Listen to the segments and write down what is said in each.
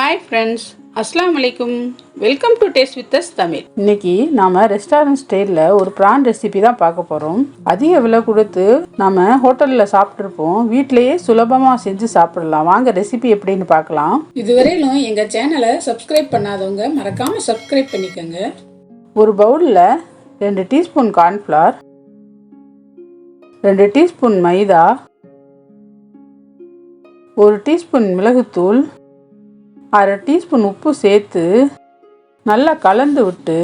Hi friends, அஸ்ஸலாமு அலைக்கும். Welcome to taste with us Tamil. இன்னைக்கு நாம ரெஸ்டாரண்ட் ஸ்டைலில் ஒரு ப்ரான் ரெசிபி தான் பார்க்க போகிறோம். அதிக விலை கொடுத்து நாம ஹோட்டலில் சாப்பிட்ருப்போம், வீட்டிலேயே சுலபமாக செஞ்சு சாப்பிடலாம். வாங்க ரெசிபி எப்படின்னு பார்க்கலாம். இதுவரையிலும் எங்கள் சேனலை சப்ஸ்கிரைப் பண்ணாதவங்க மறக்காமல் சப்ஸ்கிரைப் பண்ணிக்கோங்க. ஒரு பவுலில் 2 டீஸ்பூன் கார்ன்ஃப்ளவர், 2 டீஸ்பூன் மைதா, 1 டீஸ்பூன் மிளகுத்தூள், 1/2 டீஸ்பூன் உப்பு சேர்த்து நல்லா கலந்து விட்டு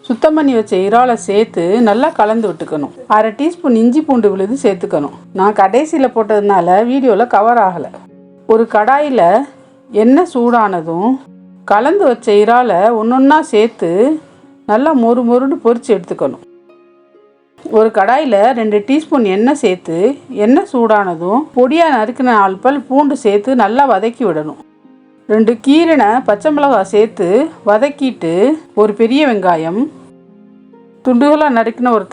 சுத்தம் பண்ணி வச்ச இறாலை சேர்த்து நல்லா கலந்து விட்டுக்கணும். 1/2 டீஸ்பூன் இஞ்சி பூண்டு விழுது சேர்த்துக்கணும். நான் கடைசியில் போட்டதுனால வீடியோவில் கவர் ஆகலை. ஒரு கடாயில் எண்ணெய் சூடானதும் கலந்து வச்ச இறாலை ஒன்றொன்னா சேர்த்து நல்லா மொறு மொறுன்னு பொரித்து எடுத்துக்கணும். ஒரு கடாயில் 2 டீஸ்பூன் எண்ணெய் சேர்த்து எண்ணெய் சூடானதும் பொடியாக நறுக்கின 4 பல் பூண்டு சேர்த்து நல்லா வதக்கி விடணும். 2 கீரின பச்சை மிளகாய் சேர்த்து வதக்கிட்டு ஒரு பெரிய வெங்காயம், துண்டுகளாக நறுக்கின ஒரு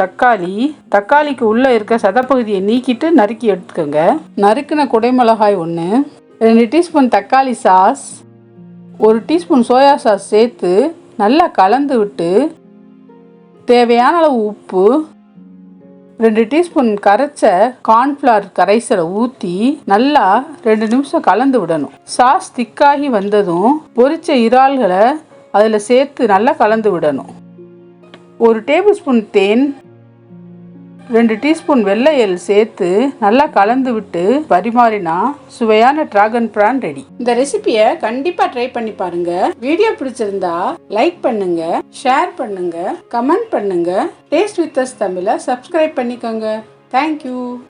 தக்காளிக்கு உள்ளே இருக்க சதப்பகுதியை நீக்கிட்டு நறுக்கி எடுத்துக்கோங்க. நறுக்கின குடைமிளகாய் 1, 2 டீஸ்பூன் தக்காளி சாஸ், 1 டீஸ்பூன் சோயா சாஸ் சேர்த்து நல்லா கலந்து விட்டு தேவையான அளவு உப்பு, 2 டீஸ்பூன் கரைச்ச கார்ன்ஃப்ளவர் கரைசலை ஊற்றி நல்லா 2 நிமிஷம் கலந்து விடணும். சாஸ் திக்காகி வந்ததும் பொரிச்ச இறால்களை அதில் சேர்த்து நல்லா கலந்து விடணும். 1 டேபிள் ஸ்பூன் தேன், 2 டீஸ்பூன் வெள்ளை எள் சேர்த்து நல்லா கலந்து விட்டு பரிமாறினா சுவையான டிராகன் பிரான் ரெடி. இந்த ரெசிபியை கண்டிப்பாக ட்ரை பண்ணி பாருங்க. வீடியோ பிடிச்சிருந்தா லைக் பண்ணுங்க, ஷேர் பண்ணுங்க, கமெண்ட் பண்ணுங்க. டேஸ்ட் வித் அஸ் தமிழை சப்ஸ்கிரைப் பண்ணிக்கோங்க. தேங்க்யூ.